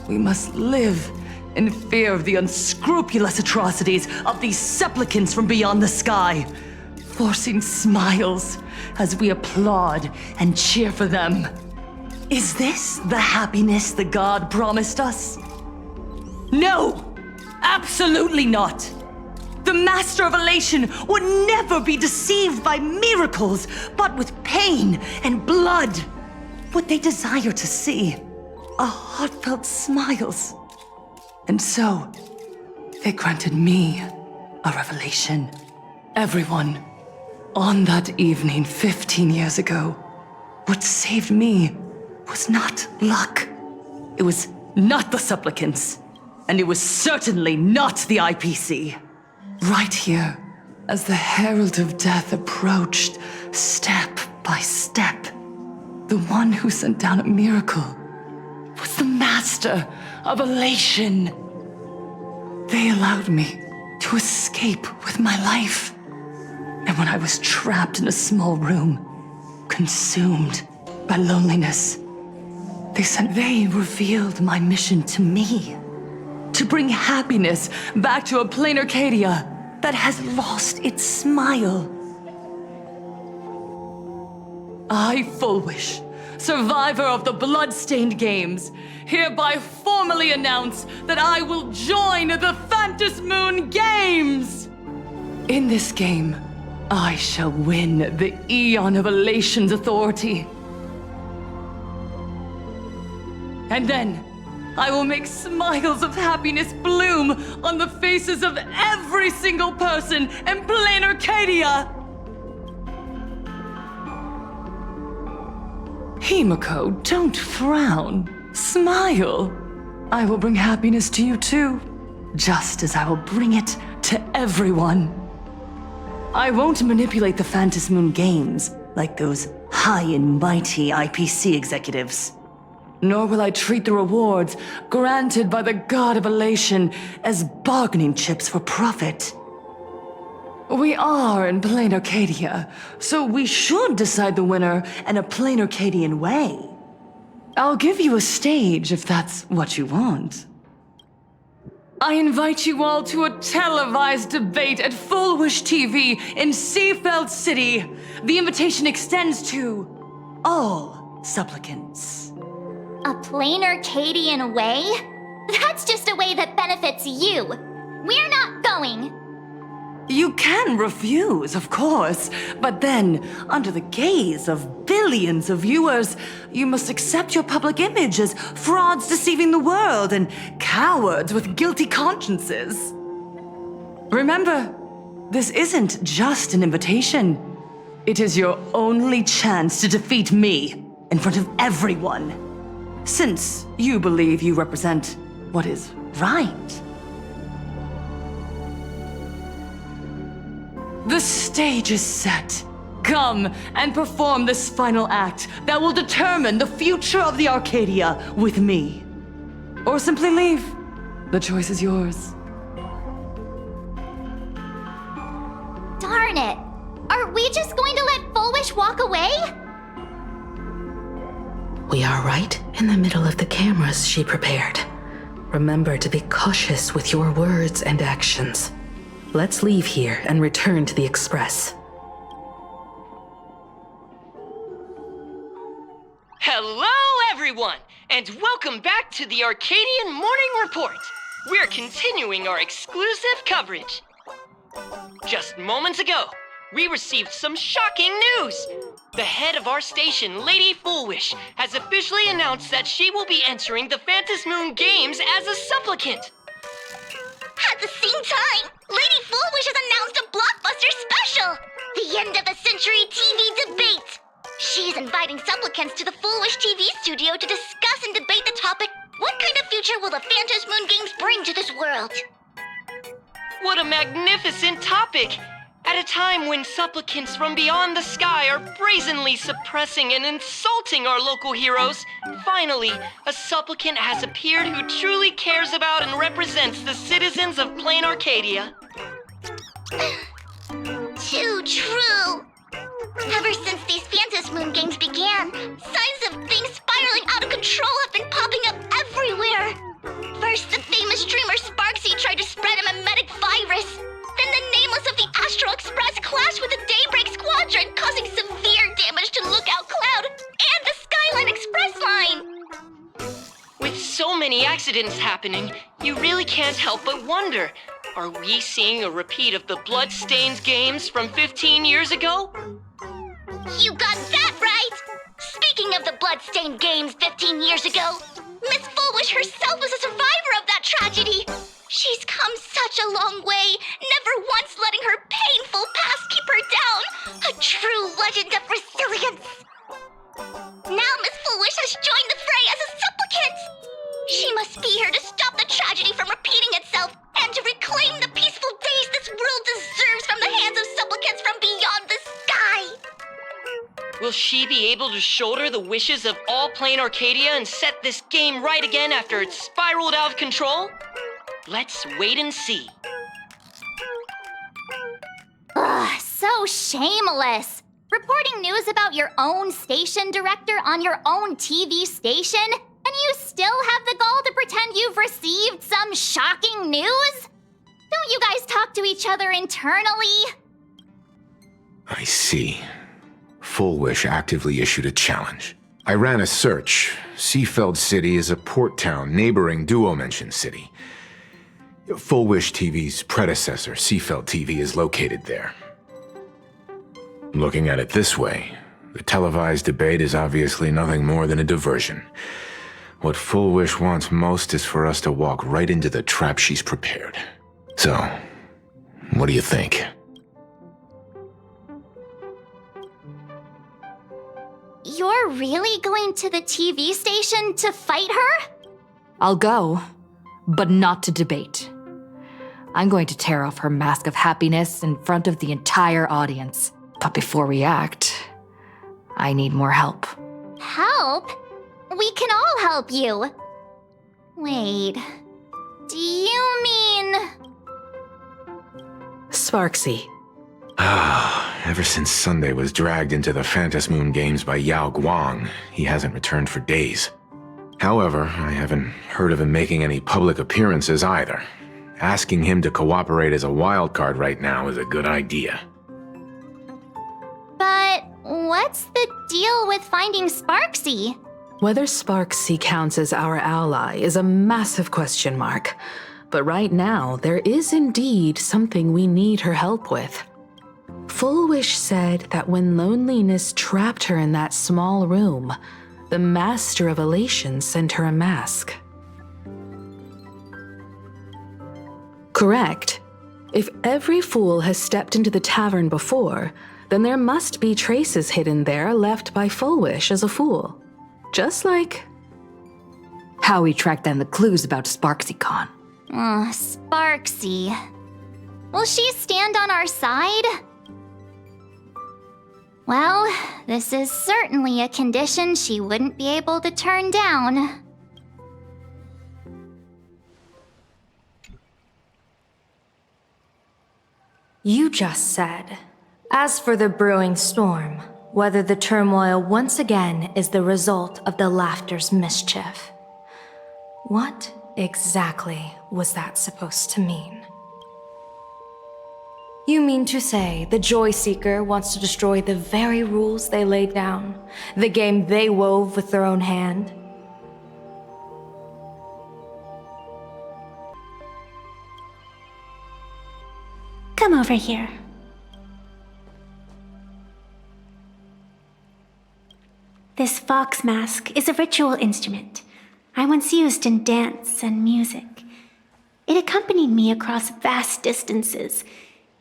we must live in fear of the unscrupulous atrocities of these supplicants from beyond the sky, forcing smiles as we applaud and cheer for them. Is this the happiness the god promised us? No! Absolutely not! The Master of Elation would never be deceived by miracles, but with pain and blood. What they desire to see are heartfelt smiles. And so, they granted me a revelation. Everyone, on that evening 15 years ago, what saved me was not luck. It was not the supplicants. And it was certainly not the IPC. Right here, as the Herald of Death approached, step by step, the one who sent down a miracle was the Master of Elation. They allowed me to escape with my life. And when I was trapped in a small room, consumed by loneliness, they revealed my mission to me. To bring happiness back to a plain Arcadia that has lost its smile. I, Fullwish, survivor of the Bloodstained Games, hereby formally announce that I will join the Phantasmoon Games! In this game, I shall win the Eon of Elation's authority. And then, I will make smiles of happiness bloom on the faces of every single person in plain Arcadia! Himiko, don't frown. Smile. I will bring happiness to you too, just as I will bring it to everyone. I won't manipulate the Phantasmoon Games like those high and mighty IPC executives. Nor will I treat the rewards granted by the God of Elation as bargaining chips for profit. We are in plain Arcadia, so we should decide the winner in a plain Arcadian way. I'll give you a stage if that's what you want. I invite you all to a televised debate at Fullwish TV in Seafeld City. The invitation extends to all supplicants. A plain Arcadian way? That's just a way that benefits you. We're not going. You can refuse, of course, but then, under the gaze of billions of viewers, you must accept your public image as frauds deceiving the world and cowards with guilty consciences. Remember, This isn't just an invitation. It is your only chance to defeat me in front of everyone. Since you believe you represent what is right. The stage is set. Come and perform this final act that will determine the future of the Arcadia with me. Or simply leave. The choice is yours. Darn it! Are we just going to let Fullwish walk away? We are right in the middle of the cameras she prepared. Remember to be cautious with your words and actions. Let's leave here and return to the Express. Hello, everyone, and welcome back to the Arcadian Morning Report. We're continuing our exclusive coverage. Just moments ago, we received some shocking news. The head of our station, Lady Fullwish, has officially announced that she will be entering the Phantom Moon Games as a supplicant. At the same time, Lady Fullwish has announced a blockbuster special! The end of a century TV debate! She is inviting supplicants to the Fullwish TV studio to discuss and debate the topic, what kind of future will the Phantom Moon Games bring to this world? What a magnificent topic! At a time when supplicants from beyond the sky are brazenly suppressing and insulting our local heroes, finally, a supplicant has appeared who truly cares about and represents the citizens of Plain Arcadia. Too true! Ever since these Phantom Moon Games began, signs of things spiraling out of control have been popping up everywhere. First, the famous streamer Sparksy tried to spread a mimetic virus. Then the nameless of the Astral Express clashed with the Daybreak Squadron, causing severe damage to Lookout Cloud and the Skyline Express line. With so many accidents happening, you really can't help but wonder, are we seeing a repeat of the Bloodstained games from 15 years ago? You got that right! Speaking of the Bloodstained games 15 years ago, Miss Fullwish herself was a survivor of that tragedy. She's come such a long way, never once letting her painful past keep her down. A true legend of resilience. Now Miss Fullwish has joined the fray as a supplicant. She must be here to stop the tragedy from repeating itself and to reclaim the peaceful days this world deserves from the hands of supplicants from beyond the sky. Will she be able to shoulder the wishes of all Plain Arcadia and set this game right again after it's spiraled out of control? Let's wait and see. Ugh, so shameless. Reporting news about your own station director on your own TV station, and you still have the gall to pretend you've received some shocking news? Don't you guys talk to each other internally? I see. Fullwish actively issued a challenge. I ran a search. Seafeld City is a port town neighboring Duomension City. Fullwish TV's predecessor, Seafeld TV, is located there. Looking at it this way, the televised debate is obviously nothing more than a diversion. What Fullwish wants most is for us to walk right into the trap she's prepared. So, what do you think? You're really going to the TV station to fight her? I'll go, but not to debate. I'm going to tear off her mask of happiness in front of the entire audience. But before we act, I need more help. Help? We can all help you. Wait, do you mean... Sparksy. Ever since Sunday was dragged into the Phantom Moon Games by Yao Guang, he hasn't returned for days. However, I haven't heard of him making any public appearances either. Asking him to cooperate as a wildcard right now is a good idea. But what's the deal with finding Sparksy? Whether Sparksy counts as our ally is a massive question mark. But right now, there is indeed something we need her help with. Fullwish said that when loneliness trapped her in that small room, the Master of Elation sent her a mask. Correct. If every fool has stepped into the tavern before, then there must be traces hidden there left by Fullwish as a fool. Just like how we tracked down the clues about SparksyCon. Sparksy. Will she stand on our side? Well, this is certainly a condition she wouldn't be able to turn down. You just said, as for the brewing storm, whether the turmoil once again is the result of the laughter's mischief. What exactly was that supposed to mean? You mean to say the Joy Seeker wants to destroy the very rules they laid down, the game they wove with their own hand? Come over here. This fox mask is a ritual instrument I once used in dance and music. It accompanied me across vast distances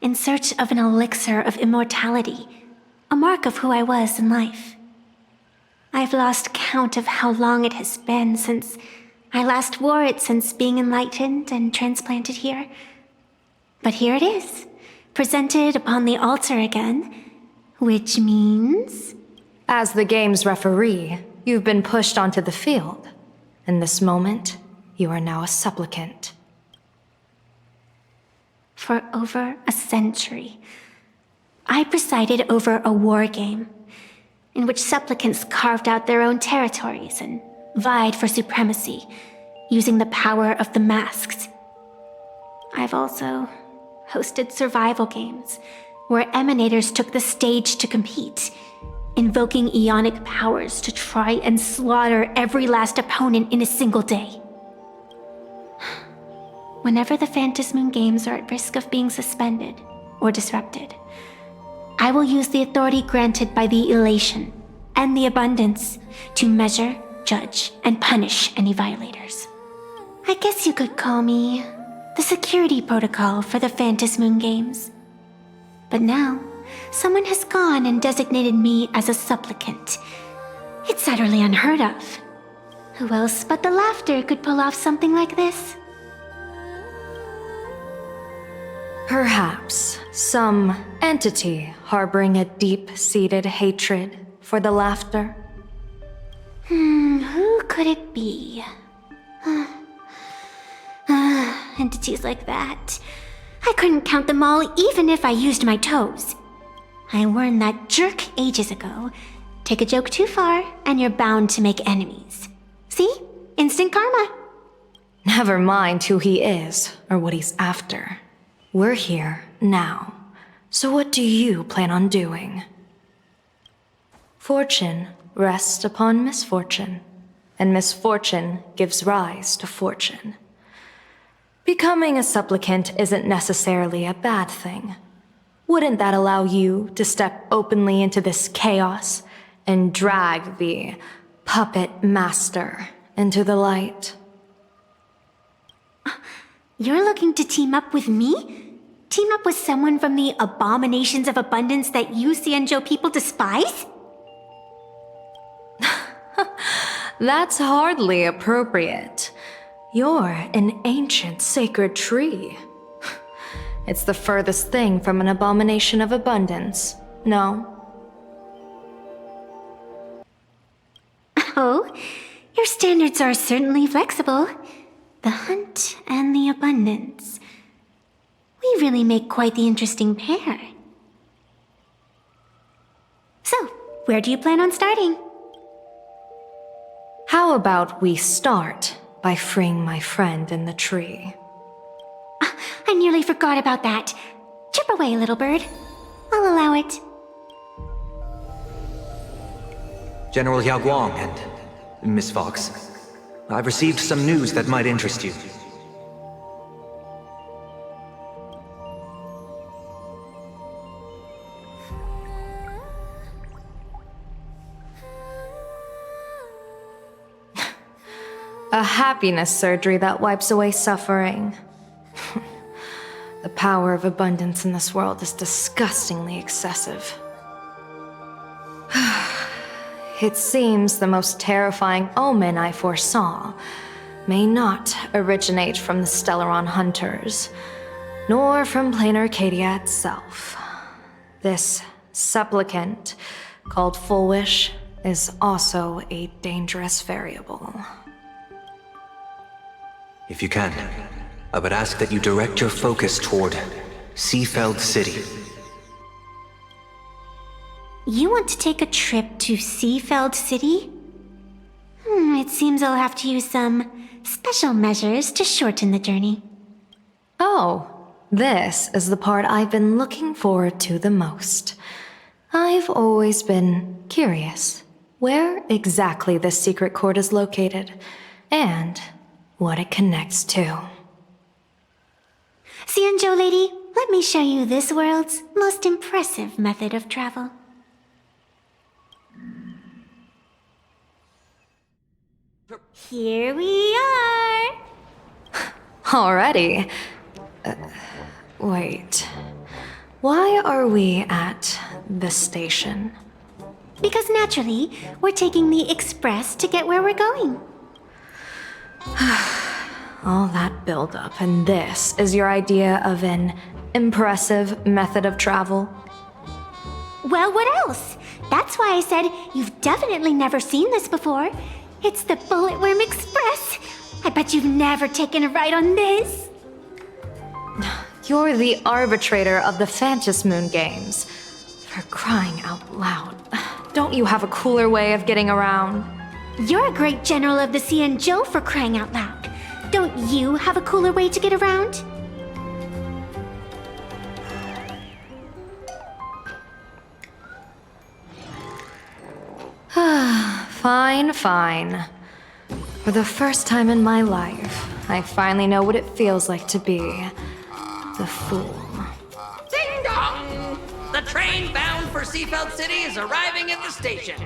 in search of an elixir of immortality, a mark of who I was in life. I've lost count of how long it has been since I last wore it since being enlightened and transplanted here. But here it is, presented upon the altar again, which means... As the game's referee, you've been pushed onto the field. In this moment, you are now a supplicant. For over a century, I presided over a war game in which supplicants carved out their own territories and vied for supremacy, using the power of the masks. I've also hosted survival games where emanators took the stage to compete, invoking eonic powers to try and slaughter every last opponent in a single day. Whenever the Phantasmoon games are at risk of being suspended or disrupted, I will use the authority granted by the elation and the abundance to measure, judge, and punish any violators. I guess you could call me the security protocol for the Phantasmoon games. But now, someone has gone and designated me as a supplicant. It's utterly unheard of. Who else but the laughter could pull off something like this? Perhaps some entity harboring a deep-seated hatred for the laughter. Who could it be? Entities like that. I couldn't count them all even if I used my toes. I warned that jerk ages ago. Take a joke too far, and you're bound to make enemies. See? Instant karma. Never mind who he is or what he's after. We're here now. So what do you plan on doing? Fortune rests upon misfortune, and misfortune gives rise to fortune. Becoming a supplicant isn't necessarily a bad thing. Wouldn't that allow you to step openly into this chaos and drag the puppet master into the light? You're looking to team up with me? Team up with someone from the abominations of abundance that you Xianzhou people despise? That's hardly appropriate. You're an ancient sacred tree. It's the furthest thing from an abomination of abundance, no? Oh, your standards are certainly flexible. The hunt and the abundance. We really make quite the interesting pair. So, where do you plan on starting? How about we start by freeing my friend in the tree? I nearly forgot about that. Chip away, little bird. I'll allow it. General Yao Guang and Miss Fox, I've received some news that might interest you. A happiness surgery that wipes away suffering. The power of abundance in this world is disgustingly excessive. It seems the most terrifying omen I foresaw may not originate from the Stellaron hunters, nor from plain Arcadia itself. This supplicant, called Full Wish, is also a dangerous variable. If you can, I would ask that you direct your focus toward Seafeld City. You want to take a trip to Seafeld City? It seems I'll have to use some special measures to shorten the journey. Oh, this is the part I've been looking forward to the most. I've always been curious where exactly this secret court is located, and what it connects to. Xianzhou lady, let me show you this world's most impressive method of travel. Here we are! Already? Wait. Why are we at the station? Because naturally, we're taking the express to get where we're going. All that buildup, and this is your idea of an impressive method of travel? Well, what else? That's why I said you've definitely never seen this before. It's the Bulletworm Express. I bet you've never taken a ride on this. You're the arbitrator of the Phantom Moon games. For crying out loud. Don't you have a cooler way of getting around? You're a great general of the Xianzhou, for crying out loud. Don't you have a cooler way to get around? Fine, fine. For the first time in my life, I finally know what it feels like to be the fool. Ding dong! The train bound for Seafeld City is arriving at the station.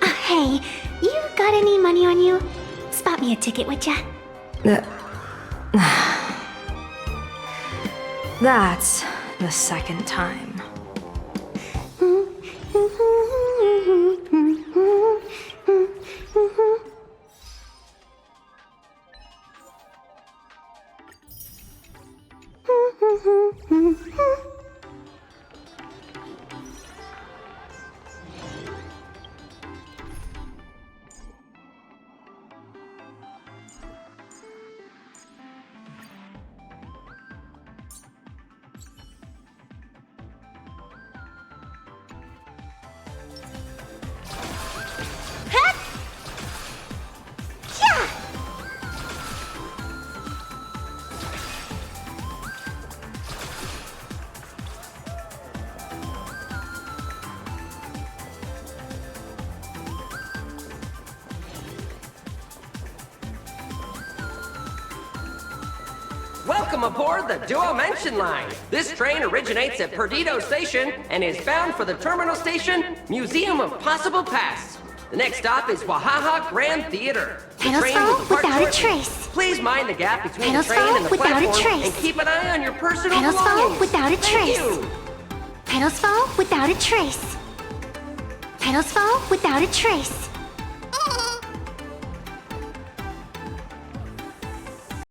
Hey, you got any money on you? Spot me a ticket, would ya? That's the second time. Welcome aboard the Duo-Mention line. This train originates at Perdido Station and is bound for the terminal station, Museum of Possible Past. The next stop is Wahaha Grand Theater. The Pedals train fall will depart without a shortly. trace. Please mind the gap between Pedals the train fall and the without a platform trace. and keep an eye on your personal Pedals fall belongings. without a Thank trace. you. Pedals fall without a trace. Pedals fall without a trace.